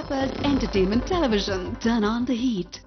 Peppers Entertainment Television. Turn on the heat.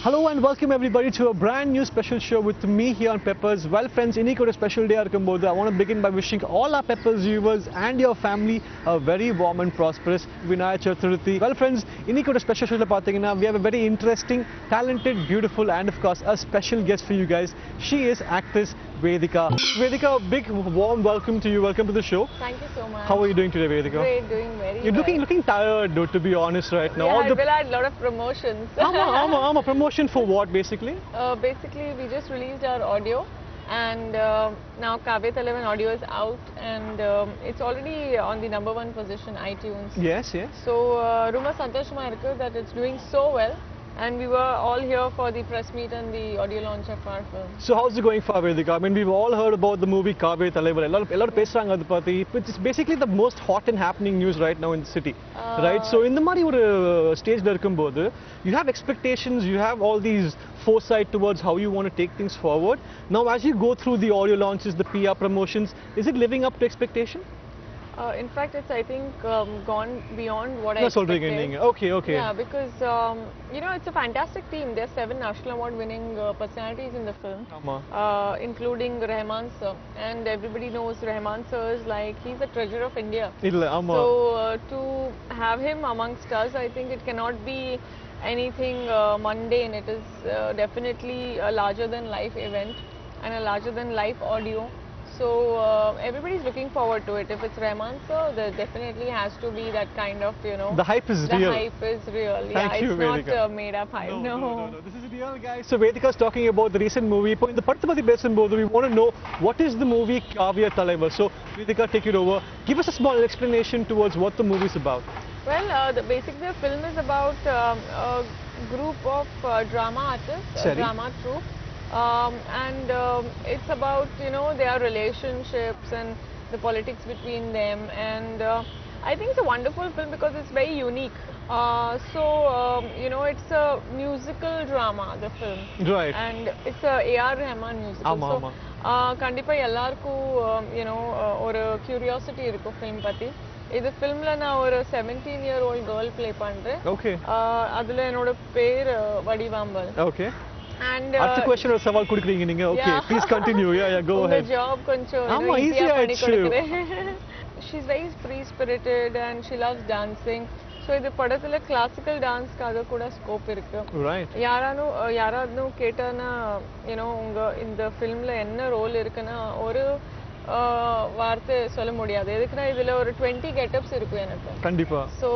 Hello and welcome everybody to a brand new special show with me here on Peppers. Well friends, இன்னைக்கு ஒரு special day இருக்கும்போது I want to begin by wishing all our Peppers viewers and your family a very warm and prosperous Vinaya Chaturthi. Well friends, இன்னைக்கு ஒரு special show பார்த்தீங்கன்னா we have a very interesting, talented, beautiful and of course a special guest for you guys. She is actress Vedhicka. Vedhicka, a big warm welcome to you. Welcome to the show. Thank you so much. How are you doing today, Vedhicka? Great, doing very You're well. looking tired, dude, to be honest right now. Yeah, I had a lot of promotions. I'm a promotion for what basically? Basically, we just released our audio and now Kaaviya audio is out and it's already on the #1 position iTunes. Yes, yes. So, Ruma Santoshma irukku that it's doing so well. And we were all here for the press meet and the audio launch of our film. So how's it going for Vedhicka? I mean, we've all heard about the movie Kaaviya Thalaivi. A lot of pesranga adu patti. It's basically the most hot and happening news right now in the city, right? So in the mari oru stage la irukumbodhu, you have expectations, you have all these foresight towards how you want to take things forward. Now as you go through the audio launches, the PR promotions, is it living up to expectation? In fact, it's I think gone beyond what I expected. Okay. Yeah, because you know it's a fantastic team. There are 7 national award-winning personalities in the film, including Rahman sir. And everybody knows Rahman sir is like he's a treasure of India. So to have him amongst us, I think it cannot be anything mundane. It is definitely a larger-than-life event and a larger-than-life audio. So everybody's looking forward to it. If it's Rahman sir, there definitely has to be that kind of, you know. The hype is real. The hype is real. Thank you, it's Vedhicka. not made up hype. No. This is real, guys. So Vedhicka is talking about the recent movie. In the Paradesi Besambodu, we want to know what is the movie Kaaviya Thalaivi. So Vedhicka, take it over. Give us a small explanation towards what the movie is about. Well, basically the film is about a group of drama artists, a drama troupe. And it's about, you know, their relationships and the politics between them, and I think it's a wonderful film because it's very unique. You know, it's a musical drama, the film. Right. And it's a A.R. Rahman musical. Kandipa ellarku, you know, or curiosity irukku film patti. This film la na or 17-year-old girl play pandren. Okay. Adula enoda per Vadivambal. Okay. And அடுத்த question ஒரு சவால் கொடுக்குறீங்க நீங்க. Okay, please continue. Yeah, go ahead. The job கொஞ்சம் easy ஆயிடுச்சு. She's very free spirited and she loves dancing. So இந்த படத்துல classical dance காக கூட ஸ்கோப் இருக்கு. Right. யாராவது கேட்டானா, you know, உங்க இந்த filmல என்ன ரோல் இருக்குன்னா ஒரு வார்த்தை சொல்ல முடியாது. எதுக்குன்னா இதுல ஒரு 20 கெட்டப்ஸ் இருக்கு எனக்கு. கண்டிப்பா. சோ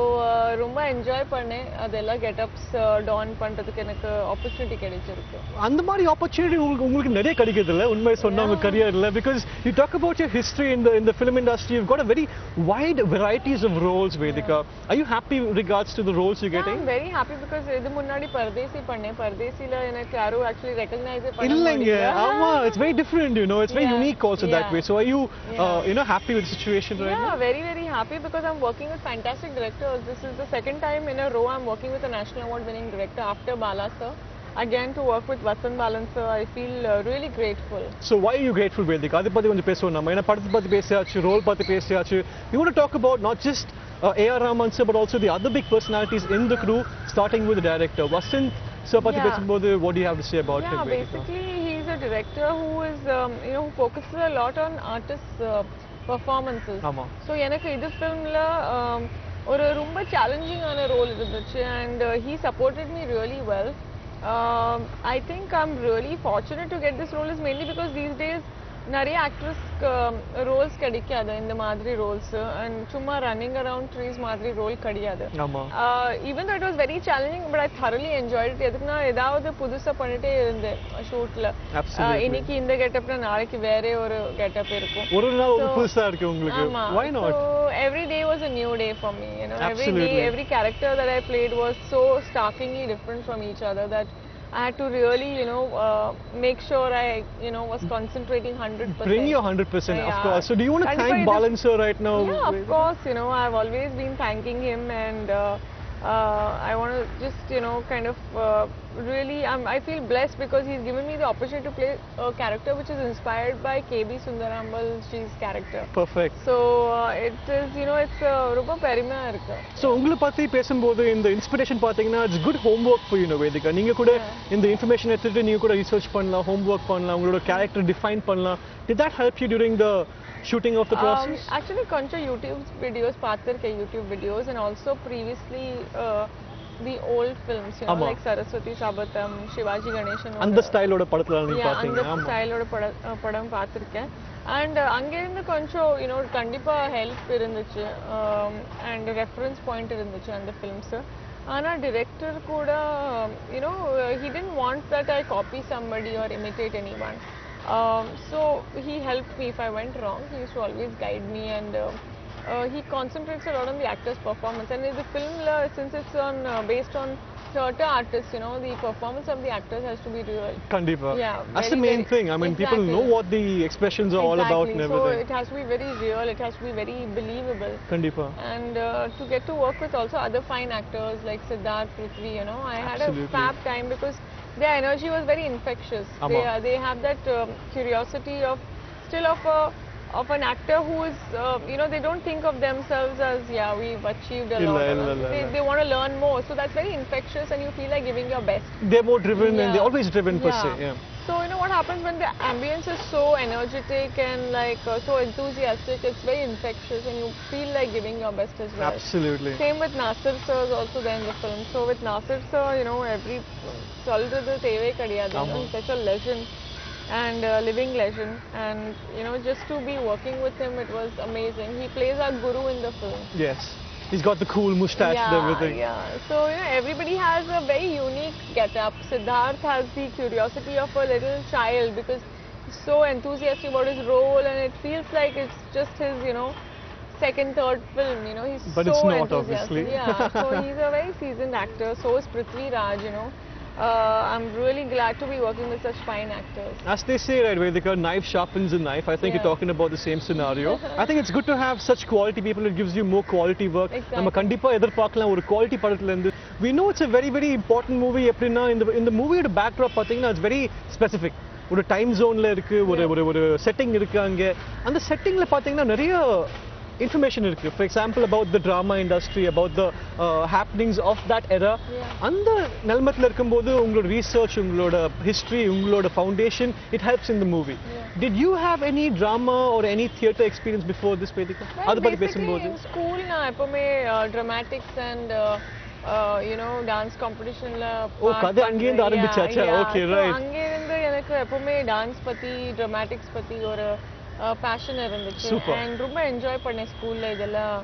ரொம்ப என்ஜாய் பண்ணேன். அதெல்லாம் கெட்டப்ஸ் டான் பண்றதுக்கு எனக்கு ஆப்பர்சூனிட்டி கிடைச்சிருக்கு. அந்த மாதிரி ஆப்பர்சூனிட்டி உங்களுக்கு நிறைய கிடைக்குது இல்ல உண்மை சொன்னா உங்க கரியர்ல, because you talk about your history in the film industry, you've got a very wide varieties of roles, Vedhicka. Are you happy with regards to the roles you're getting? I'm very happy because இது முன்னாடி பரதேசி பண்ணேன். பரதேசில எனக்கு யாரும் actually recognize பண்ண இல்லங்க. ஆமா, it's very different, you know, it's very unique also that way. So are you you know, happy with the situation right now? Yeah, very very happy because I'm working with fantastic directors. This is the second time in a row I'm working with a national award winning director after Bala sir. Again to work with Vasan Balan sir, I feel really grateful. So why are you grateful, Vedhicka? Adu patti konjam pesona nama. Ena padathu patti pesiyaachu, role patti pesiyaachu. We want to talk about not just A.R. Rahman sir but also the other big personalities in the crew, starting with the director Vasan sir patti pesambodhu. What do you have to say about him, Vedhicka? Basically he's a director who is you know, who focuses a lot on artists performances. So எனக்கு இது filmல ஒரு ரொம்ப சேலஞ்சிங்கான role இருந்துச்சு and he supported me really well. I think I'm really fortunate to get this role is mainly because these days நிறைய actress Rolle's கிடைக்காது இந்த மாதிரி roles and சும்மா ரன்னிங் அரவுண்ட் ட்ரீஸ் மாதிரி ரோல் கிடையாது. Even though it was very challenging but I thoroughly enjoyed it. எதுக்குன்னா ஏதாவது புதுசா பண்ணிட்டே இருந்தேன் ஷூட்ல. இன்னைக்கு இந்த கெட்டப்ல நாளைக்கு வேற ஒரு கெட்டப் இருக்கும். ஒரு நாள் ஒரு புதுசா இருக்கு உங்களுக்கு. Why not? So every day was a new day for me, you know. Every day, every character that I played was so starkly different from each other that I had to really, you know, make sure I, you know, was concentrating 100%. Bring your 100%, of course. So do you want to thank Balan sir right now? Yeah, of course. You know, I've always been thanking him and I want to just, kind of really, I feel blessed because he's given me the opportunity to play a character which is inspired by KB Sundarambalji's character. Perfect. So it is, it's ரொம்ப பெருமையா இருக்கு. So உங்களை பத்தி பேசும்போது இந்த inspiration பாத்தீங்கன்னா it's good homework for you, Vedhicka. நீங்க கூட இந்த இன்ஃபர்மேஷன் எடுத்துட்டு நீங்க கூட ரிசர்ச் பண்ணலாம், homework பண்ணலாம், உங்களோட character define பண்ணலாம். Did that help you during the shooting of the process? Actually, koncha YouTube videos paathirukken, YouTube videos, and also previously the old films, like Saraswati Sabatham, Shivaji Ganeshan. And the style oda padathula neenga paathinga. And the style oda padam paathirukken. And ange irundha koncha, kandipa help irunduchu, and reference point irunduchu and the films. Ana director kuda, he didn't want that I copy somebody or imitate anyone. So he helped me if I went wrong. He used to always guide me, and he concentrates a lot on the actor's performance. And in the film, since it's based on theatre artists, the performance of the actors has to be real. Kandipa. Yeah, that's the main thing. I mean, people know what the expressions are all about and everything. So it has to be very real. It has to be very believable. Kandipa. And to get to work with also other fine actors like Siddharth, Prithvi, I had a fab time because their energy was very infectious. They have that curiosity of an actor who is, they don't think of themselves as, we've achieved a lot. They want to learn more. So that's very infectious and you feel like giving your best. They're more driven and they're always driven per se. Yeah. So, what happens when the ambience is so energetic and like so enthusiastic, it's very infectious and you feel like giving your best as well. Absolutely. Same with Nasir sir is also there in the film. So with Nasir sir, every soldier teve kadiyadu. He's such a legend and living legend, and just to be working with him, it was amazing. He plays our guru in the film. Yes. He's got the cool mustache and everything. Yeah. So, everybody has a very unique get-up. Siddharth has the curiosity of a little child because he's so enthusiastic about his role, and it feels like it's just his, second, third film. He's but so it's not, enthusiastic. obviously. Yeah. So he's a very seasoned actor. So is Prithvi Raj. I'm really glad to be working with such fine actors. As they say, right, Vedhicka, knife sharpens a knife. I think you're talking about the same scenario. I think it's good to have such quality people. It gives you more quality work. நம்ம கண்டிப்பா எதிர்பார்க்கலாம் ஒரு quality படத்துல இருந்து. We know it's a very very important movie. எப்படின்னா இந்த மூவியோட backdrop பாத்தீங்கன்னா it's very specific. ஒரு டைம் ஜோன்ல இருக்கு, ஒரு செட்டிங் இருக்கு அங்க. அந்த செட்டிங்ல பாத்தீங்கன்னா நிறைய information irukku. For example, about the drama industry, about the happenings of that era. அந்த நிலமத்துல இருக்கும்போது உங்களோட research, உங்களோட history, உங்களோட foundation, it helps in the movie. Did you have any drama or any theatre experience before this, Vedhicka? Well, basically in school na எப்பவுமே dramatics and dance competition la கதை அங்கே இருந்து ஆரம்பிச்சாச்சா? Okay, right. அங்கே இருந்து எனக்கு எப்பவுமே dance பத்தி, dramatics பத்தி ஒரு பேஷன் இருந்துச்சு. அண்ட் ரொம்ப என்ஜாய் பண்ணேன் ஸ்கூல்ல இதெல்லாம்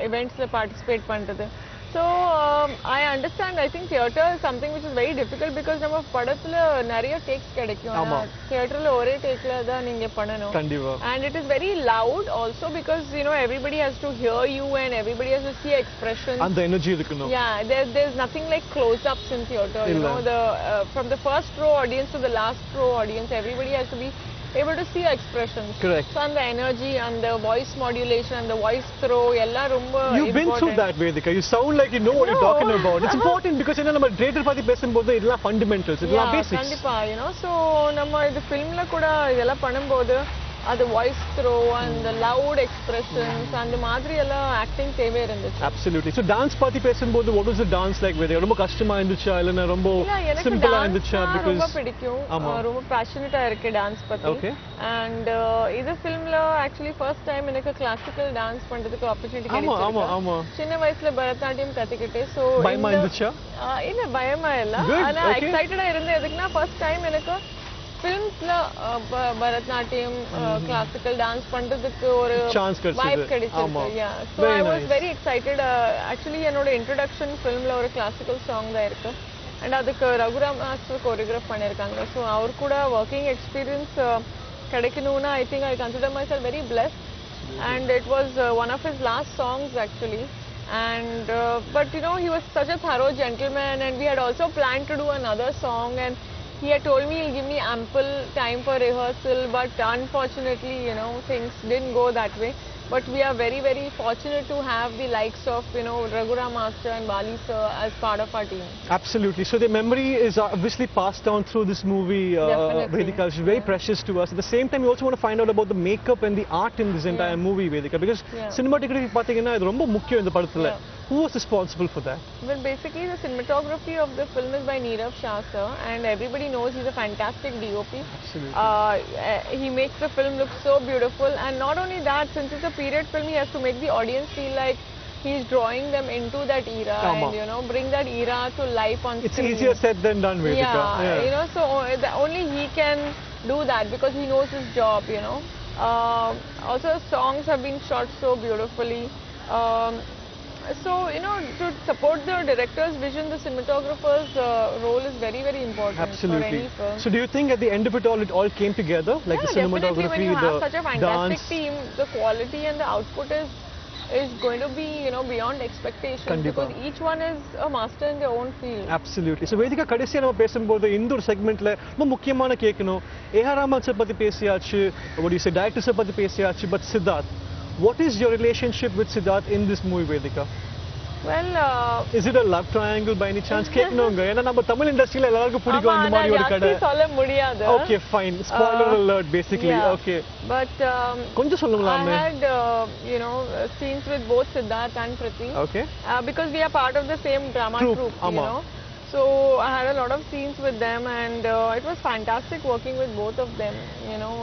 events participate பண்றது. So I understand. I think theatre is something which is very difficult because நம்ம படத்துல நிறைய takes கிடைக்கும். தியேட்டர்ல ஒரே டேக்ல தான் நீங்க பண்ணணும். கண்டிப்பா. And it is very loud also because everybody has to hear you and everybody has to see expressions. அந்த எனர்ஜி இருக்கணும். Yeah, there's nothing like close ups in theatre. The from the first row audience to the last row audience, everybody has to be able to see expressions. Correct. So and the energy and the voice modulation and the voice throw ella romba important. You've been through that, Vedhicka. You sound like you know what you're talking about. It's important because நம்ம theatre பத்தி பேசும்போது இதெல்லாம் fundamentals, இதெல்லாம் basics. கண்டிப்பா, so நம்ம இந்த filmல கூட இதெல்லாம் பண்ணும்போது the voice throw and the loud expressions and the மாதிரி எல்லாம் acting தேவை இருந்துச்சு. Absolutely. So dance பத்தி பேசும்போது what was the dance like? Vedhicka ரொம்ப கஷ்டமா இருந்துச்சா இல்லனா ரொம்ப சிம்பிளா இருந்துச்சா? Because ரொம்ப பிடிக்கும், ரொம்ப passionate இருக்கு டான்ஸ் பத்தி. Okay. And இந்த filmல actually first time எனக்கு classical dance பண்றதுக்கு opportunity கிடைச்சிருக்கு. ஆமா. சின்ன வயசுல பரதநாட்டியம் கத்துக்கிட்டே. So பயமா இருந்துச்சா? இல்ல பயமா இல்ல. ஆனா எக்ஸைட்டடா இருந்தேன். எதுக்குன்னா first time எனக்கு filmsல பரதநாட்டியம் classical dance பண்றதுக்கு ஒரு vibe கிடைச்சிருக்கு. Yeah. So I was very excited. Actually என்னோட introduction filmல ஒரு classical song தான் இருக்கு. And அதுக்கு ரகுராம் மாஸ்டர் choreograph பண்ணிருக்காங்க. So அவர் கூட working experience கிடைக்கணும்னா I think I consider myself very blessed. And it was one of his last songs actually. And but he was such a thorough gentleman, and we had also planned to do another song, and he had told me he'll give me ample time for rehearsal, but unfortunately, things didn't go that way. but we are very, very fortunate to have the likes of, you know, Raghuram Master and Bali sir as part of our team. Absolutely. So their memory is obviously passed down through this movie, Vedhicka, which is very precious to us. At the same time, we also want to find out about the makeup and the art in this entire movie, Vedhicka, because cinematography pathina idu romba mukkiyam indha padathula. Who was responsible for that? Well, basically the cinematography of the film is by Neerav Shah sir, and everybody knows he's a fantastic DOP. Absolutely. He makes the film look so beautiful, and not only that, since it's a period film, he has to make the audience feel like he's drawing them into that era and, you know, bring that era to life on screen. It's easier said than done, Vedhicka. You know, so only he can do that because he knows his job, you know. Also, songs have been shot so beautifully. So, you know, to support the director's vision, the cinematographer's role is very, very important for any film. So do you think at the end of it all came together? Like the cinematography, when you have such a fantastic dance. team, the quality and the output is going to be, you know, beyond expectations because each one is a master in their own field. Absolutely. So Vedhicka, கடைசியா நம்ம பேசும்போது இந்த ஒரு செக்மெண்ட்ல ரொம்ப முக்கியமான கேட்கணும். A.R. Rahman sir பத்தி பேசியாச்சு, what do you say, director sir பத்தி பேசியாச்சு, but Siddharth, what is your relationship with Siddharth in this movie, Vedhicka? Well, is it a love triangle by any chance? கேட்கணுங்க. ஏன்னா நம்ம தமிழ் இண்டஸ்ட்ரியில எல்லாருக்கும் பிடிக்கும் இந்த மாதிரி ஒரு கதை. சொல்ல முடியாது. Okay, fine. Spoiler alert basically. Okay. But கொஞ்சம் சொல்லுங்களாமே. I had you know, scenes with both Siddharth and Priti. Okay. Because we are part of the same drama troupe, you know. So I had a lot of scenes with them, and it was fantastic working with both of them, you know.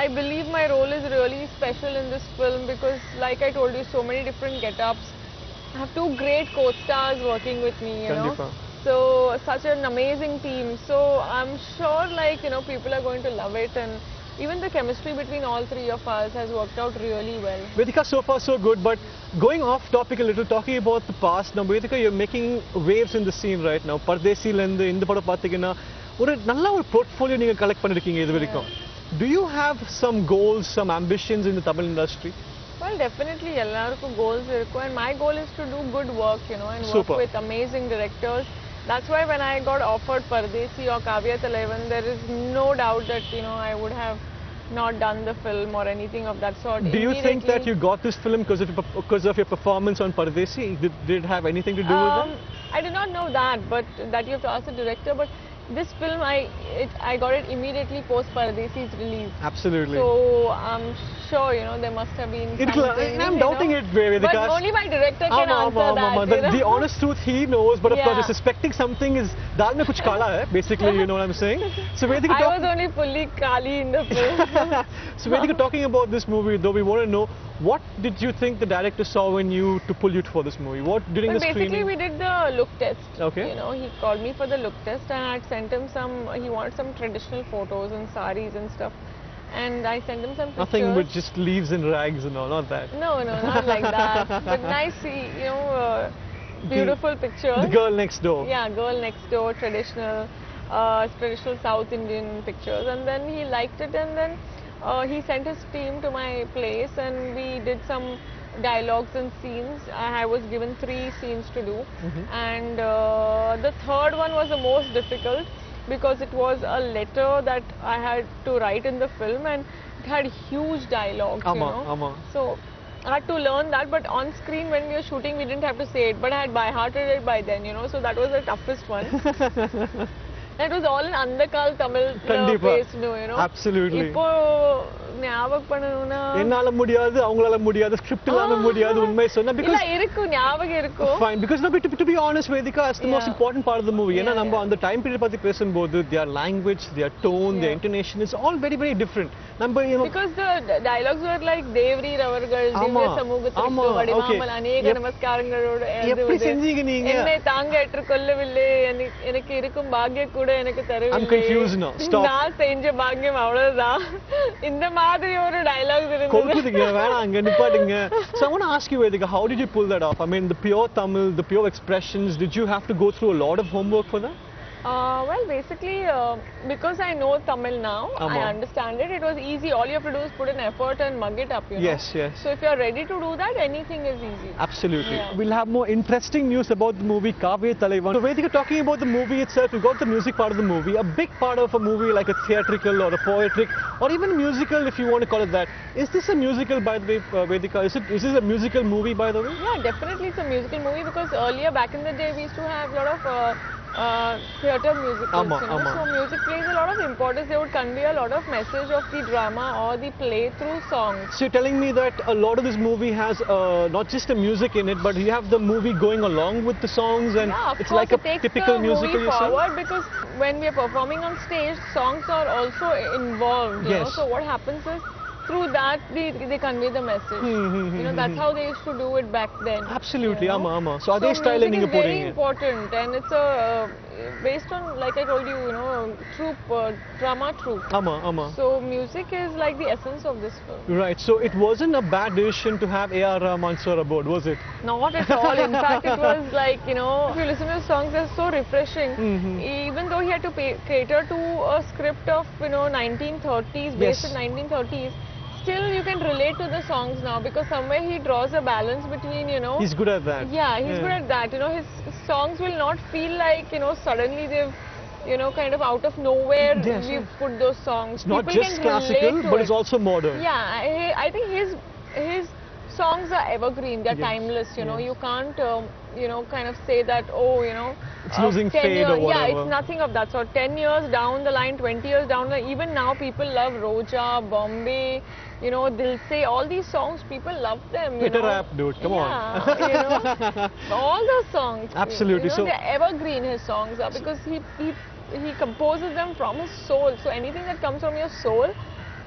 I believe my role is really special in this film because, like I told you, so many different get-ups. I have two great co-stars working with me, you know. So such an amazing team. So I'm sure, like, you know, people are going to love it, and even the chemistry between all three of us has worked out really well. Vedhicka, so far so good, but going off topic a little, talking about the past now, Vedhicka, you're making waves in the scene right now. Paradesi la inda indha padam pathina oru nalla or portfolio neenga collect pannirukeenga idu varaikum. Do you have some goals, some ambitions in the Tamil industry? Well, definitely ellarukku goals irukku, and my goal is to do good work, you know, and work with amazing directors. That's why when I got offered Paradesi or Kaaviya Thalaivi, there is no doubt that, you know, I would have not done the film or anything of that sort. Do you think that you got this film because of your performance on Paradesi? Did it have anything to do with that? I did not know that, but that you have to ask the director. But this film, I got it immediately post Paradesi's release. Absolutely. So I'm sure, you know, there must have been something, I'm doubting it, Vedhicka. But only my director can answer that. The honest truth, he knows, but of course, you're suspecting something is daal mein kuch kala hai, basically, you know what I'm saying? So Vedhicka, I was only fully Kali in the film. So Vedhicka, talking about this movie, though, we want to know, what did you think the director saw in you to pull you for this movie? What during the screening? Basically, we did the look test. Okay. You know, he called me for the look test, and I sent him he wanted some traditional photos and saris and stuff. And I sent him some pictures. Nothing with just leaves and rags and all, not that. No, not like that. But nice, you know, beautiful pictures. The girl next door. Yeah, girl next door, traditional South Indian pictures. And then he liked it, and then he sent his team to my place, and we did some dialogues and scenes. I was given 3 scenes to do, and the third one was the most difficult because it was a letter that I had to write in the film, and it had huge dialogues, you know. So I had to learn that, but on screen when we were shooting we didn't have to say it, but I had by-hearted it by then, you know, so that was the toughest one. It was all in Andakal Tamil based, you know. Absolutely. இப்போ ஞாபகம் பண்ணனும்னா என்னால முடியாது அவங்களால முடியாது script இல்லாம முடியாது உண்மை சொன்னா because இல்ல இருக்கும் ஞாபகம் இருக்கும் fine because no, to be honest, Vedhicka, that's the most important part of the movie. ஏன்னா நம்ம அந்த டைம் பீரியட் பத்தி பேசும்போது their language, their tone, their intonation is all very, very different. நம்ம, you know, because the dialogues were like தேவரீர் அவர்கள் திவ்ய சமூகத்திற்கு வடிவாமல் அநேக நமஸ்காரங்களோடு எப்படி செஞ்சீங்க நீங்க என்னை தாங்க ஏற்றுக்கொள்ளவில்லை எனக்கு இருக்கும் பாக்கியம் கூட எனக்கு தரவில்லை I'm confused now. Stop. நான் செஞ்ச பாக்கியம் அவ்வளவுதான் இந்த மாதிரி ஒரு டயலாக்ஸ் இருந்தது கொல்லுதுங்க வேணாங்க நிப்பாட்டுங்க. So I want to ask you, Vedhicka, how did you pull that off? I mean, the pure Tamil, the pure expressions, did you have to go through a lot of homework for that? Well, basically, because I know Tamil now, I understand it. It was easy. All you have to do is put in effort and mug it up, you know. Yes, yes. So if you are ready to do that, anything is easy. Absolutely. Yeah. We'll have more interesting news about the movie Kaaviya Thalaivi. So Vedhicka, talking about the movie itself, we've got the music part of the movie. A big part of a movie like a theatrical or a poetic or even musical, if you want to call it that. Is this a musical, by the way, Vedhicka? Is this a musical movie, by the way? Yeah, definitely it's a musical movie because earlier, back in the day, we used to have a lot of theatre musicals, you know. So music plays a lot of importance. They would convey a lot of message of the drama or the play through songs. So you're telling me that a lot of this movie has not just the music in it, but you have the movie going along with the songs, and yeah, it's like a typical musical, you say? Forward because when we are performing on stage, songs are also involved, you know. So what happens is, through that they convey the message. You know, that's how they used to do it back then. Absolutely, you know? So are they styling music you're is putting very important, and it's a based on, like I told you, you know, troupe, drama troupe. So music is like the essence of this film. Right. So it wasn't a bad decision to have A.R. Rahman sir aboard, was it? Not at all. In fact, it was like, you know, if you listen to the songs, they're so refreshing. Even though he had to cater to a script of, you know, 1930s, based in 1930s. Still, you can relate to the songs now because somewhere he draws a balance between, you know. He's good at that. Yeah, he's good at that. You know, his songs will not feel like, you know, suddenly they've, you know, kind of out of nowhere we've put those songs. It's not just classical, but it's also modern. Yeah, I think his songs are evergreen. They're timeless. You know, you can't, you know, kind of say that, oh, you know, it's losing fade or whatever. Yeah, it's nothing of that sort. 10 years down the line, 20 years down the line, even now people love Roja, Bombay, you know, Dil Se, all these songs, people love them. Hit a rap, dude, come on. You know, all those songs. Absolutely. You know, they're evergreen, his songs are, because he composes them from his soul. So anything that comes from your soul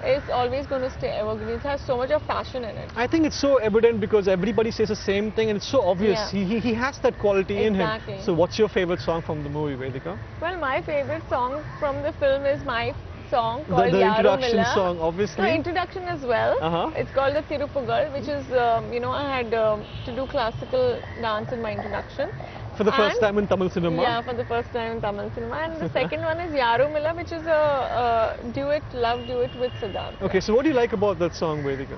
is always going to stay evergreen. It has so much of passion in it. I think it's so evident because everybody says the same thing and it's so obvious. He has that quality in him. So what's your favorite song from the movie, Vedhicka? Well, my favorite song from the film is my song called the introduction song, obviously. The introduction as well. It's called the Tirupugal, which is, you know, I had to do classical dance in my introduction. For the first time in Tamil cinema? Yeah, for the first time in Tamil cinema. And the second one is Yarumilla, which is a duet, love duet with Siddharth. Okay, so what do you like about that song, Vedhicka?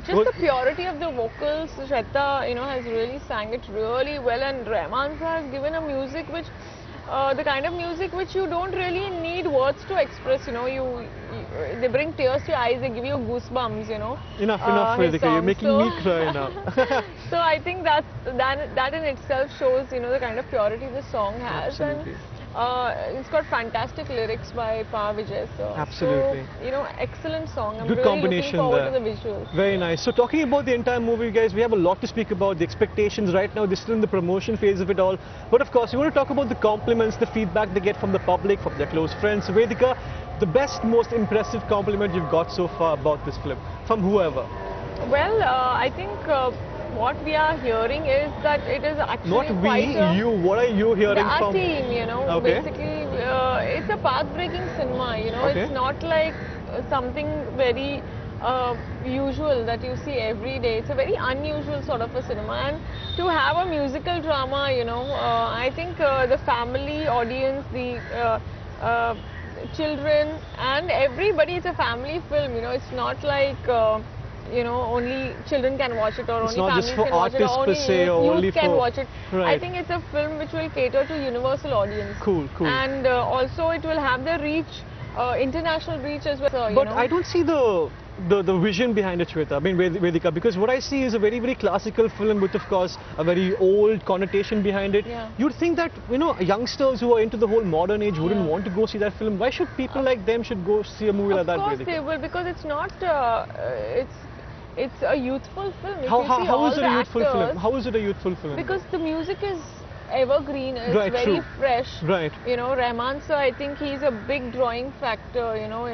Just the purity of the vocals. Shweta, you know, has really sang it really well, and Rahman sir has given a music which, the kind of music which you don't really need words to express, you know, they bring tears to your eyes, they give you goosebumps, you know. Enough, Vedhicka, you're making me cry now. So I think that in itself shows, you know, the kind of purity the song has. Absolutely. And it's got fantastic lyrics by Vijay. Absolutely. So, you know, excellent song. I'm Good really combination looking forward there. to the visuals. Very nice. So talking about the entire movie, guys, we have a lot to speak about. The expectations right now, they're still in the promotion phase of it all. But of course, we want to talk about the compliments, the feedback they get from the public, from their close friends. So Vedhicka, the best, most impressive compliment you've got so far about this film, from whoever? Well, I think what we are hearing is that it is actually you. What are you hearing from? Our team, you know. Basically, it's a path-breaking cinema, you know. It's not like something very usual that you see every day. It's a very unusual sort of a cinema, and to have a musical drama, you know, I think the family audience, the children and everybody, it's a family film, you know. It's not like you know, only children can watch it, or it's only families can watch it, or only youth can watch it. I think it's a film which will cater to universal audience. Cool. And also it will have the reach, international reach as well. So, but I don't see the vision behind it, Shweta, I mean Vedhicka, because what I see is a very, very classical film with, of course, a very old connotation behind it. You'd think that, you know, youngsters who are into the whole modern age wouldn't want to go see that film. Why should people like them should go see a movie like that, Vedhicka? Of course they will, because it's not, it's a youthful film. How is it a youthful film? How is it a youthful film? Because the music is evergreen, it's very fresh. You know, Rahman sir, I think he's a big drawing factor, you know,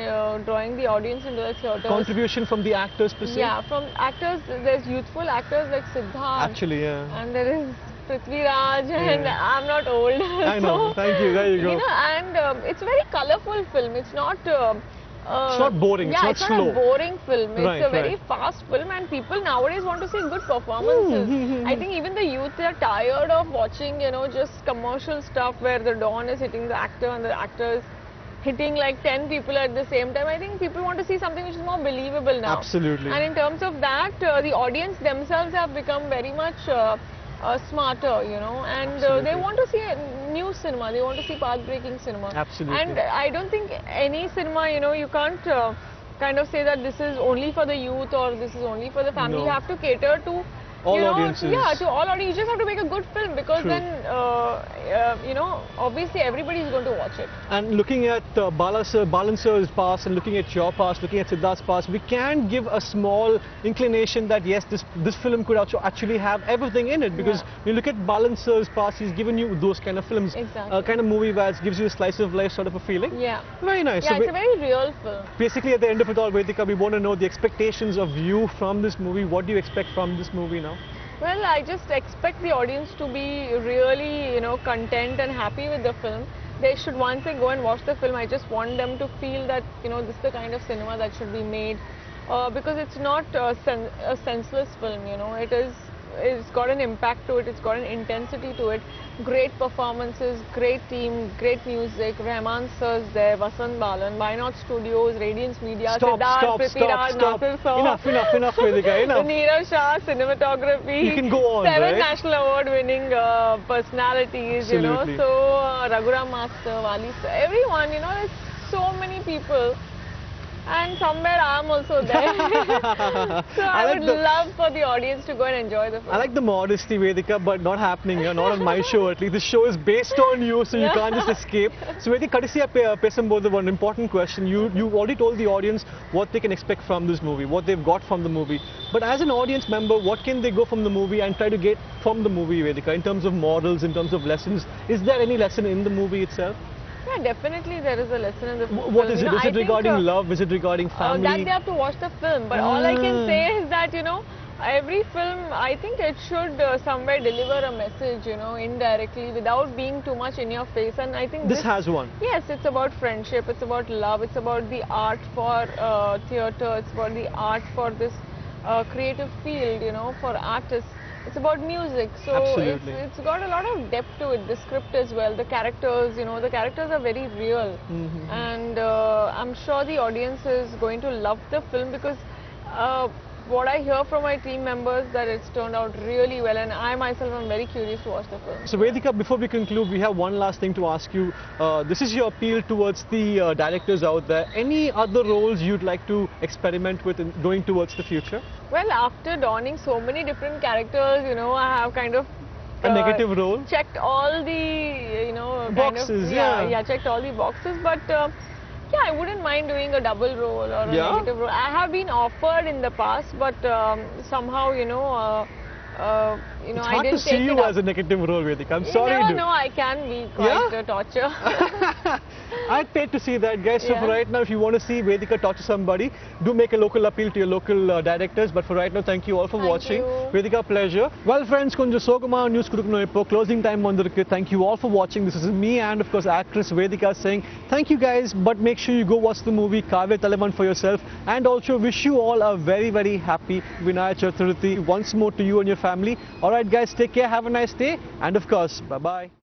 drawing the audience into the theatre. Contribution from the actors per se? Yeah, from actors, there's youthful actors like Siddharth. Actually, and there is Prithviraj, and I'm not old. I know, thank you, there you go. You know, and it's a very colourful film. It's not It's not boring, yeah, it's not slow. Not a boring film. It's Right, a very right. fast film, and people nowadays want to see good performances. I think even the youth, are tired of watching, just commercial stuff where the Don is hitting the actor and the actor is hitting like 10 people at the same time. I think people want to see something which is more believable now. Absolutely. And in terms of that, the audience themselves have become very much smarter, and they want to see a new cinema. They want to see path-breaking cinema. Absolutely. And I don't think any cinema, you can't kind of say that this is only for the youth or this is only for the family. No. You have to cater to all audiences. Yeah, to all audiences. You just have to make a good film, because True. then, obviously everybody is going to watch it. And looking at Bala sir's past and looking at your past, looking at Siddharth's past, we can give a small inclination that yes, this film could actually have everything in it, because when you look at Bala sir's past, he's given you those kind of films, exactly. Kind of movie where it gives you a slice of life sort of a feeling. Yeah. Very nice. Yeah, So it's a very real film. basically, at the end of it all, Vedhicka, we want to know the expectations of you from this movie. What do you expect from this movie now? Well, I just expect the audience to be really, content and happy with the film. They should, once they go and watch the film, I just want them to feel that, this is the kind of cinema that should be made. Because it's not a senseless film, it's got an impact to it, it's got an intensity to it. Great performances, great team, great music. Rahman sir's there, Vasant Balan, Why Not Studios, Radiance Media, Siddharth, Prithviraj, Nasir Sir. Enough, Vedhicka, enough. Neerav Shah, cinematography. You can go on, 7 right? national award winning personalities, Absolutely. So Raghuram Master, Wali sir, everyone, there's so many people. And somewhere I'm also there. So I would love for the audience to go and enjoy the film. I like the modesty, Vedhicka, but not happening here, not on my show at least. This show is based on you, so you can't just escape. So Vedhicka, Kadisiya Pesambodhu, one important question. You already told the audience what they can expect from this movie, what they've got from the movie. But as an audience member, what can they go from the movie and try to get from the movie, Vedhicka, in terms of morals, in terms of lessons? Is there any lesson in the movie itself? Yeah, definitely there is a lesson in the film. What is it? Is it regarding love? Is it regarding family? That they have to watch the film. But all I can say is that, every film, I think it should somewhere deliver a message, indirectly, without being too much in your face. And I think this has one. Yes, it's about friendship, it's about love, it's about the art for theatre, it's about the art for this creative field, for artists. It's about music, so it's got a lot of depth to it, the script as well, the characters, the characters are very real. And I'm sure the audience is going to love the film, because what I hear from my team members, that it's turned out really well, and I myself am very curious to watch the film. So Vedhicka, before we conclude, we have one last thing to ask you. This is your appeal towards the directors out there. Any other roles you'd like to experiment with in going towards the future? Well, after donning so many different characters, I have kind of a negative role. Checked all the, boxes, yeah, checked all the boxes, but yeah, I wouldn't mind doing a double role or a negative role. I have been offered in the past, but somehow, it's hard to see you as a negative role, Vedhicka. I'm sorry. You never know, I can be quite a torture. I'd pay to see that, guys. So for right now, if you want to see Vedhicka torture somebody, do make a local appeal to your local directors. But for right now, thank you all for watching. Vedhicka, pleasure. Well, friends, konja sogama news kudukno ipo closing time vandirukku. Thank you all for watching. This is me and of course actress Vedhicka saying thank you guys. But make sure you go watch the movie Kaaviya Thalaivi for yourself, and also wish you all a very, very happy Vinaya Chaturthi once more to you and your family. Alright guys, take care, have a nice day, and of course, bye-bye.